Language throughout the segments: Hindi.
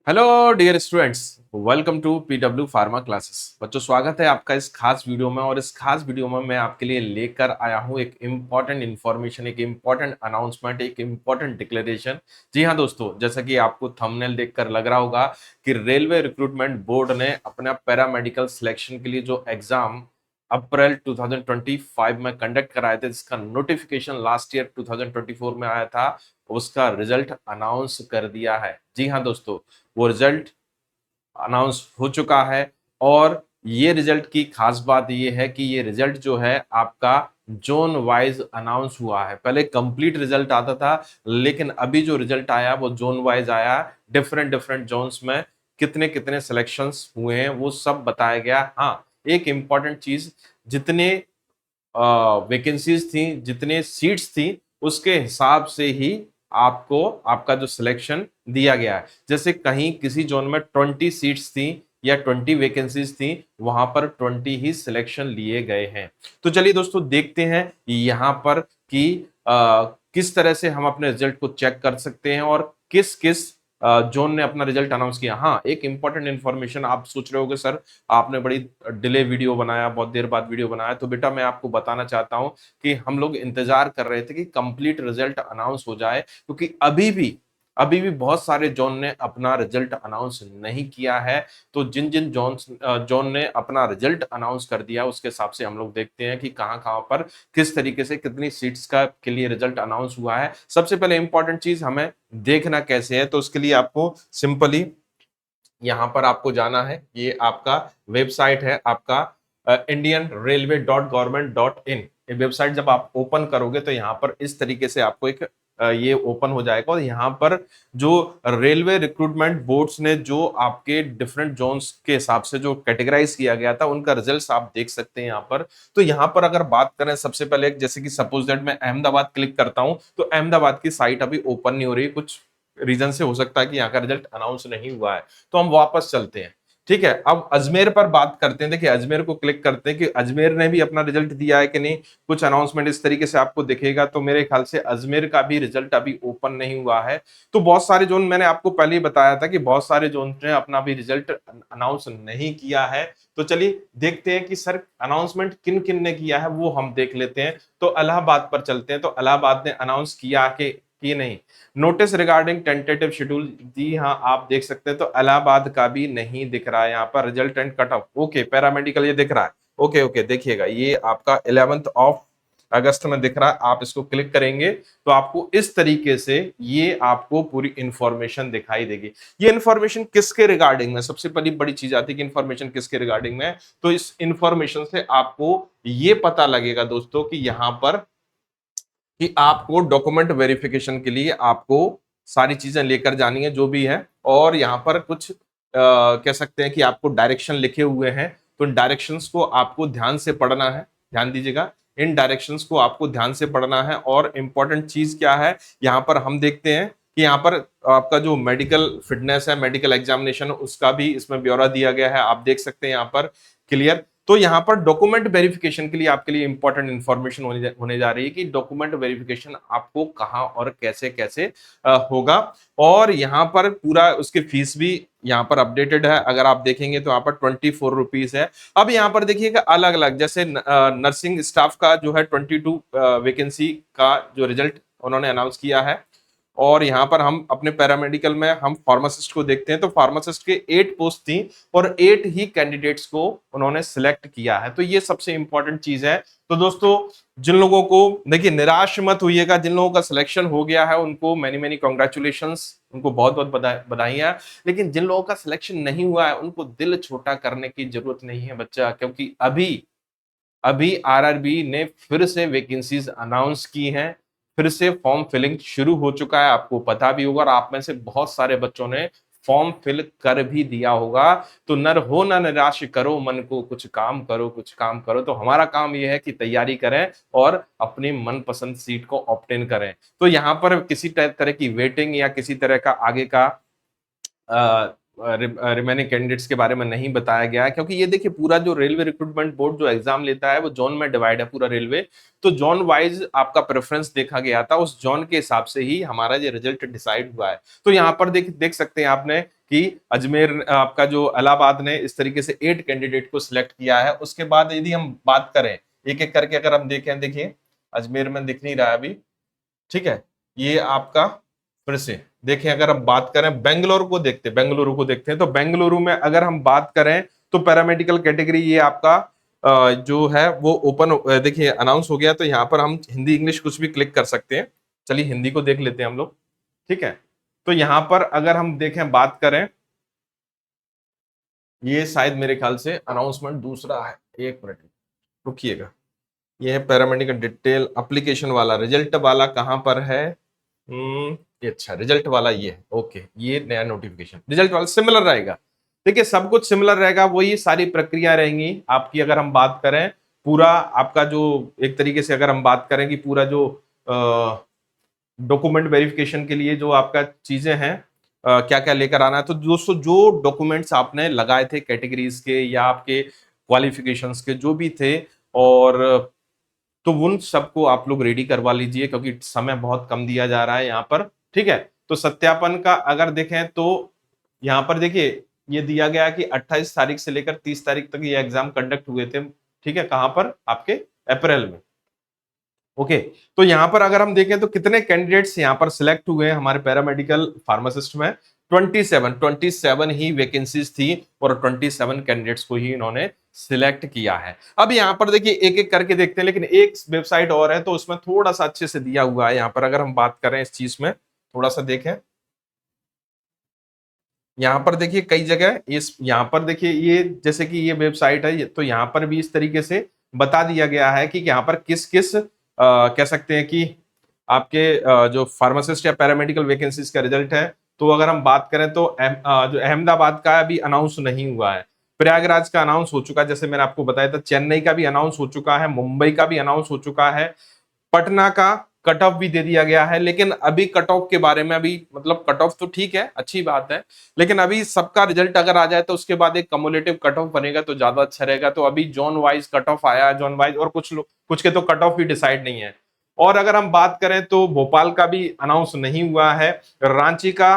Hello dear students, welcome to PW pharma classes. बच्चों, स्वागत है आपका इस खास वीडियो में। और इस खास वीडियो में मैं आपके लिए लेकर आया हूं एक इम्पॉर्टेंट इन्फॉर्मेशन, एक इम्पॉर्टेंट अनाउंसमेंट, एक इम्पॉर्टेंट डिक्लेरेशन। जी हाँ दोस्तों, जैसा कि आपको थंबनेल देखकर लग रहा होगा कि रेलवे रिक्रूटमेंट बोर्ड ने अपना पैरामेडिकल सिलेक्शन के लिए जो एग्जाम अप्रैल 2025 में कंडक्ट कराए थे, जिसका नोटिफिकेशन लास्ट ईयर 2024 में आया था, उसका रिजल्ट अनाउंस कर दिया है। जी हाँ दोस्तों, वो रिजल्ट अनाउंस हो चुका है। और ये रिजल्ट की खास बात ये है कि ये रिजल्ट जो है आपका जोन वाइज अनाउंस हुआ है। पहले कंप्लीट रिजल्ट आता था, लेकिन अभी जो रिजल्ट आया वो जोन वाइज आया। डिफरेंट डिफरेंट जोन्स में कितने कितने सिलेक्शंस हुए हैं वो सब बताया गया। हाँ, एक इंपॉर्टेंट चीज, जितने वैकेंसीज थी, जितने सीट्स थी, उसके हिसाब से ही आपको आपका जो सिलेक्शन दिया गया है। जैसे कहीं किसी जोन में 20 सीट्स थी या 20 वैकेंसीज थी, वहां पर 20 ही सिलेक्शन लिए गए हैं। तो चलिए दोस्तों, देखते हैं यहाँ पर कि किस तरह से हम अपने रिजल्ट को चेक कर सकते हैं और किस किस जोन ने अपना रिजल्ट अनाउंस किया। हाँ, एक इंपॉर्टेंट इन्फॉर्मेशन, आप सोच रहे होगे सर आपने बड़ी डिले वीडियो बनाया, बहुत देर बाद वीडियो बनाया। तो बेटा, मैं आपको बताना चाहता हूं कि हम लोग इंतजार कर रहे थे कि कंप्लीट रिजल्ट अनाउंस हो जाए, क्योंकि अभी भी बहुत सारे जोन ने अपना रिजल्ट अनाउंस नहीं किया है। तो जिन जिन जोन ने अपना रिजल्ट अनाउंस कर दिया, उसके हिसाब से हम लोग देखते हैं कि कहां कहां पर किस तरीके से कितनी सीट्स का के लिए रिजल्ट अनाउंस हुआ है। सबसे पहले इंपॉर्टेंट चीज हमें देखना कैसे है, तो उसके लिए आपको सिंपली यहाँ पर आपको जाना है। ये आपका वेबसाइट है, आपका indianrailway.government.in। ये वेबसाइट जब आप ओपन करोगे तो यहाँ पर इस तरीके से आपको एक ये ओपन हो जाएगा। और यहाँ पर जो रेलवे रिक्रूटमेंट बोर्ड्स ने जो आपके डिफरेंट जोन्स के हिसाब से जो कैटेगराइज किया गया था, उनका रिजल्ट्स आप देख सकते हैं यहाँ पर। तो यहाँ पर अगर बात करें, सबसे पहले जैसे कि सपोज दैट मैं अहमदाबाद क्लिक करता हूं, तो अहमदाबाद की साइट अभी ओपन नहीं हो रही, कुछ रीजन से हो सकता है कि यहाँ का रिजल्ट अनाउंस नहीं हुआ है। तो हम वापस चलते हैं। ठीक है, अब अजमेर पर बात करते हैं। देखिए, अजमेर को क्लिक करते हैं कि अजमेर ने भी अपना रिजल्ट दिया है कि नहीं। कुछ अनाउंसमेंट इस तरीके से आपको दिखेगा। तो मेरे ख्याल से अजमेर का भी रिजल्ट अभी ओपन नहीं हुआ है। तो बहुत सारे जोन, मैंने आपको पहले ही बताया था कि बहुत सारे जोन ने अपना भी रिजल्ट अनाउंस नहीं किया है। तो चलिए देखते हैं कि सर अनाउंसमेंट किन किन ने किया है, वो हम देख लेते हैं। तो इलाहाबाद पर चलते हैं। तो इलाहाबाद ने अनाउंस किया कि नहीं नोटिस रिगार्डिंग टेंटेटिव शेड्यूल। जी हाँ, आप देख सकते हैं। तो इलाहाबाद का भी नहीं दिख रहा है यहाँ पर result and cut off. Okay, paramedical ये दिख रहा है। ओके ओके, देखिएगा ये आपका 11 अगस्त में दिख रहा है। आप इसको क्लिक करेंगे तो आपको इस तरीके से ये आपको पूरी इंफॉर्मेशन दिखाई देगी। ये इंफॉर्मेशन किसके रिगार्डिंग में, सबसे पहली बड़ी चीज आती है कि इंफॉर्मेशन किसके रिगार्डिंग में है। तो इस इंफॉर्मेशन से आपको ये पता लगेगा दोस्तों कि यहां पर कि आपको डॉक्यूमेंट वेरिफिकेशन के लिए आपको सारी चीजें लेकर जानी है जो भी है। और यहाँ पर कुछ कह सकते हैं कि आपको डायरेक्शन लिखे हुए हैं। तो इन डायरेक्शंस को आपको ध्यान से पढ़ना है। ध्यान दीजिएगा, इन डायरेक्शंस को आपको ध्यान से पढ़ना है। और इंपॉर्टेंट चीज क्या है, यहाँ पर हम देखते हैं कि यहाँ पर आपका जो मेडिकल फिटनेस है, मेडिकल एग्जामिनेशन, उसका भी इसमें ब्यौरा दिया गया है। आप देख सकते हैं यहाँ पर क्लियर। तो यहाँ पर डॉक्यूमेंट वेरिफिकेशन के लिए आपके लिए इंपॉर्टेंट इंफॉर्मेशन होने जा रही है कि डॉक्यूमेंट वेरिफिकेशन आपको कहाँ और कैसे कैसे होगा। और यहाँ पर पूरा उसकी फीस भी यहाँ पर अपडेटेड है। अगर आप देखेंगे तो यहाँ पर 24 रुपीज है। अब यहाँ पर देखिएगा अलग अलग, जैसे नर्सिंग स्टाफ का जो है 22 वैकेंसी का जो रिजल्ट उन्होंने अनाउंस किया है। और यहाँ पर हम अपने पैरामेडिकल में हम फार्मासिस्ट को देखते हैं। तो फार्मासिस्ट के 8 पोस्ट थी और 8 ही कैंडिडेट्स को उन्होंने सिलेक्ट किया है। तो ये सबसे इंपॉर्टेंट चीज है। तो दोस्तों, जिन लोगों को, देखिए निराश मत होइएगा, जिन लोगों का सिलेक्शन हो गया है उनको मैनी मैनी कॉन्ग्रेचुलेशंस, उनको बहुत बहुत बधाइयां। लेकिन जिन लोगों का सिलेक्शन नहीं हुआ है, उनको दिल छोटा करने की जरूरत नहीं है बच्चा, क्योंकि अभी अभी आरआरबी ने फिर से वैकेंसीज अनाउंस की हैं। फिर से फॉर्म फिलिंग शुरू हो चुका है, आपको पता भी होगा। और आप में से बहुत सारे बच्चों ने फॉर्म फिल कर भी दिया होगा। तो नर हो न निराश करो मन को, कुछ काम करो, कुछ काम करो। तो हमारा काम यह है कि तैयारी करें और अपनी मनपसंद सीट को ऑप्टेन करें। तो यहाँ पर किसी तरह की वेटिंग या किसी तरह का आगे का रिमेनिंग कैंडिडेट्स के बारे में नहीं बताया गया है, क्योंकि ये देखिए पूरा जो रेलवे रिक्रूटमेंट बोर्ड जो एग्जाम लेता है वो जोन में डिवाइड है पूरा रेलवे। तो जोन वाइज आपका प्रेफरेंस देखा गया था, उस जोन के हिसाब से ही हमारा ये रिजल्ट डिसाइड हुआ है। तो यहाँ पर देख देख सकते हैं आपने कि अजमेर आपका जो इलाहाबाद ने इस तरीके से 8 कैंडिडेट को सिलेक्ट किया है। उसके बाद यदि हम बात करें एक एक करके, अगर हम देखें, देखिए अजमेर में दिख नहीं रहा है अभी, ठीक है, ये आपका फिर से देखें, अगर हम बात करें बेंगलुरु को देखते हैं, बेंगलुरु को देखते हैं, तो बेंगलुरु में अगर हम बात करें तो पैरामेडिकल कैटेगरी ये आपका जो है वो ओपन, देखिए अनाउंस हो गया। तो यहाँ पर हम हिंदी इंग्लिश कुछ भी क्लिक कर सकते हैं। चलिए हिंदी को देख लेते हैं हम लोग, ठीक है। तो यहाँ पर अगर हम देखें, बात करें, ये शायद मेरे ख्याल से अनाउंसमेंट दूसरा है, एक मिनट रुकिएगा। ये है पैरामेडिकल डिटेल एप्लीकेशन वाला, रिजल्ट वाला कहां पर है? ये अच्छा, रिजल्ट वाला ये है, ओके, ये नया नोटिफिकेशन रिजल्ट वाला सिमिलर रहेगा। देखिए सब कुछ सिमिलर रहेगा, वही सारी प्रक्रिया रहेंगी आपकी। अगर हम बात करें पूरा आपका जो एक तरीके से अगर हम बात करें कि पूरा जो डॉक्यूमेंट वेरिफिकेशन के लिए जो आपका चीजें हैं, क्या क्या लेकर आना है, तो दोस्तों जो डॉक्यूमेंट्स आपने लगाए थे कैटेगरीज के या आपके क्वालिफिकेशंस के जो भी थे, और तो उन सबको आप लोग रेडी करवा लीजिए, क्योंकि समय बहुत कम दिया जा रहा है यहाँ पर, ठीक है। तो सत्यापन का अगर देखें तो यहाँ पर देखिए ये दिया गया कि 28 तारीख से लेकर 30 तारीख तक ये एग्जाम कंडक्ट हुए थे, ठीक है, कहां पर? आपके अप्रैल में, ओके। तो यहाँ पर अगर हम देखें तो कितने कैंडिडेट्स यहाँ पर सिलेक्ट हुए हमारे पैरामेडिकल फार्मासिस्ट में? 27 ही वैकेंसीज थी और 27 कैंडिडेट्स को ही इन्होंने सिलेक्ट किया है। अब यहाँ पर देखिए एक एक करके देखते हैं, लेकिन एक वेबसाइट और है तो उसमें थोड़ा सा अच्छे से दिया हुआ है। यहाँ पर अगर हम बात करें इस चीज में, थोड़ा सा देखें, यहाँ पर देखिए कई जगह इस यहाँ पर देखिए ये जैसे कि ये वेबसाइट है, तो यहाँ पर भी इस तरीके से बता दिया गया है कि यहाँ पर किस किस कह सकते हैं कि आपके जो फार्मासिस्ट या पैरामेडिकल वैकेंसीज का रिजल्ट है। तो अगर हम बात करें तो जो अहमदाबाद का अभी अनाउंस नहीं हुआ है, प्रयागराज का अनाउंस हो चुका है, जैसे मैंने आपको बताया था, चेन्नई का भी अनाउंस हो चुका है, मुंबई का भी अनाउंस हो चुका है, पटना का कट ऑफ भी दे दिया गया है। लेकिन अभी कट ऑफ के बारे में अभी मतलब कट ऑफ तो ठीक है, अच्छी बात है, लेकिन अभी सबका रिजल्ट अगर आ जाए तो उसके बाद एक कम्युलेटिव कट ऑफ बनेगा तो ज्यादा अच्छा रहेगा। तो अभी जोन वाइज कट ऑफ आया है, जोन वाइज, और कुछ लोग कुछ के तो कट ऑफ भी डिसाइड नहीं है। और अगर हम बात करें तो भोपाल का भी अनाउंस नहीं हुआ है, रांची का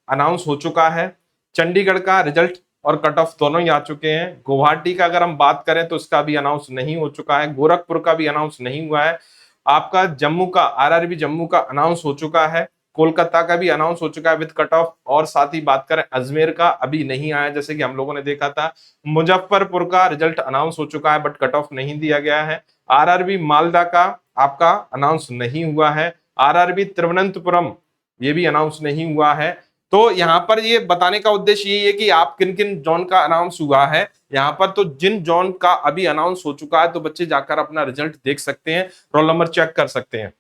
अनाउंस हो चुका है, चंडीगढ़ का रिजल्ट और कट ऑफ दोनों ही आ चुके हैं, गुवाहाटी का अगर हम बात करें तो उसका भी अनाउंस नहीं हो चुका है, गोरखपुर का भी अनाउंस नहीं हुआ है, आपका जम्मू का आरआरबी जम्मू का अनाउंस हो चुका है, कोलकाता का भी अनाउंस हो चुका है विद कट ऑफ, और साथ ही बात करें अजमेर का अभी नहीं आया जैसे कि हम लोगों ने देखा था, मुजफ्फरपुर का रिजल्ट अनाउंस हो चुका है बट कट ऑफ नहीं दिया गया है, आरआरबी मालदा का आपका अनाउंस नहीं हुआ है, आरआरबी तिरुवनंतपुरम ये भी अनाउंस नहीं हुआ है। तो यहाँ पर ये बताने का उद्देश्य यही है कि आप किन किन जोन का अनाउंस हुआ है यहाँ पर। तो जिन जोन का अभी अनाउंस हो चुका है तो बच्चे जाकर अपना रिजल्ट देख सकते हैं, रोल नंबर चेक कर सकते हैं।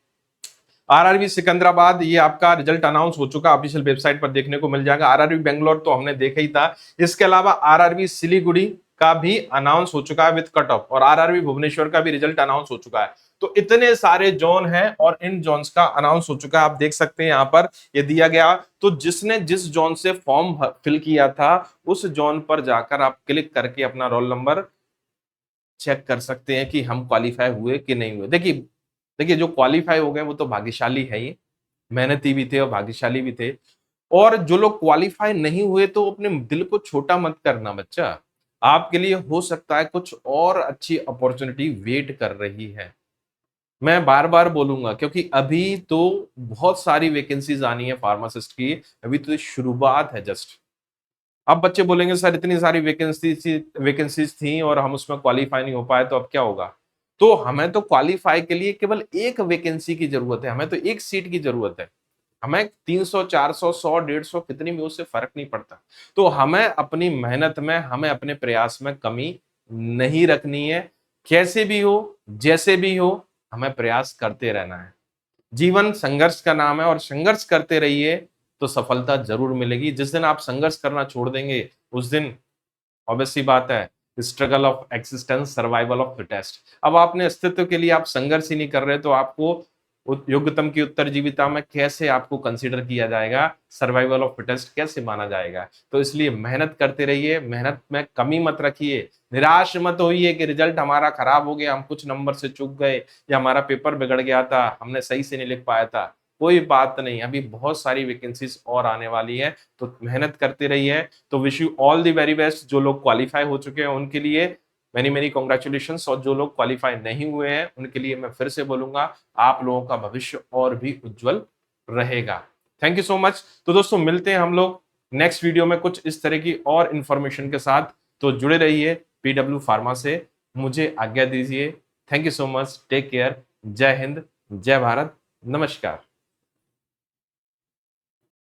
आरआरबी सिकंदराबाद ये आपका रिजल्ट अनाउंस हो चुका, ऑफिशियल वेबसाइट पर देखने को मिल जाएगा। आरआरबी बेंगलोर तो हमने देखा ही था। इसके अलावा आरआरबी सिलीगुड़ी का भी अनाउंस हो चुका है विद कट ऑफ, और आरआरबी भुवनेश्वर का भी रिजल्ट अनाउंस हो चुका है। तो इतने सारे जोन हैं और इन जोन्स का अनाउंस हो चुका है, आप देख सकते हैं यहाँ पर ये दिया गया। तो जिसने जिस जोन से फॉर्म फिल किया था उस जोन पर जाकर आप क्लिक करके अपना रोल नंबर चेक कर सकते हैं कि हम क्वालिफाई हुए कि नहीं हुए। देखिए देखिए जो क्वालिफाई हो गए वो तो भाग्यशाली है ही, मेहनती भी थे और भाग्यशाली भी थे। और जो लोग क्वालिफाई नहीं हुए तो अपने दिल को छोटा मत करना बच्चा, आपके लिए हो सकता है कुछ और अच्छी अपॉर्चुनिटी वेट कर रही है। मैं बार बार बोलूंगा क्योंकि अभी तो बहुत सारी वैकेंसीज आनी है फार्मासिस्ट की, अभी तो शुरुआत है जस्ट। अब बच्चे बोलेंगे सर इतनी सारी वैकेंसीज थी और हम उसमें क्वालिफाई नहीं हो पाए तो अब क्या होगा? तो हमें तो क्वालिफाई के लिए केवल एक वैकेंसी की जरूरत है, हमें तो एक सीट की जरूरत है। हमें 300 400 100 150 कितनी भी, उससे फर्क नहीं पड़ता। तो हमें अपनी मेहनत में, हमें अपने प्रयास में कमी नहीं रखनी है। कैसे भी हो, जैसे भी हो, हमें प्रयास करते रहना है। जीवन संघर्ष का नाम है और संघर्ष करते रहिए तो सफलता जरूर मिलेगी। जिस दिन आप संघर्ष करना छोड़ देंगे उस दिन ऑब्वियस सी बात है, struggle of existence, survival of fittest. अब आपने अस्तित्व के लिए आप संघर्ष ही नहीं कर रहे तो आपको योग्यतम की उत्तरजीविता में कैसे आपको कंसीडर किया जाएगा, सर्वाइवल ऑफ फिटेस्ट कैसे माना जाएगा? तो इसलिए मेहनत करते रहिए, मेहनत में कमी मत रखिए, निराश मत होइए कि रिजल्ट हमारा खराब हो गया, हम कुछ नंबर से चूक गए या हमारा पेपर बिगड़ गया था, हमने सही से नहीं लिख पाया था। कोई बात नहीं, अभी बहुत सारी वैकेंसीज और आने वाली है, तो मेहनत करते रहिए। तो wish you all the very best. जो लोग क्वालिफाई हो चुके हैं उनके लिए मेनी मेनी कांग्रेचुलेशंस, और जो लोग क्वालिफाई नहीं हुए हैं उनके लिए मैं फिर से बोलूंगा, आप लोगों का भविष्य और भी उज्जवल रहेगा। Thank you so much. तो दोस्तों मिलते हैं हम लोग नेक्स्ट वीडियो में कुछ इस तरह की और इंफॉर्मेशन के साथ। तो जुड़े रहिए पीडब्ल्यू फार्मा से। मुझे आज्ञा दीजिए। Thank you so much. Take care. जय हिंद, जय भारत, नमस्कार।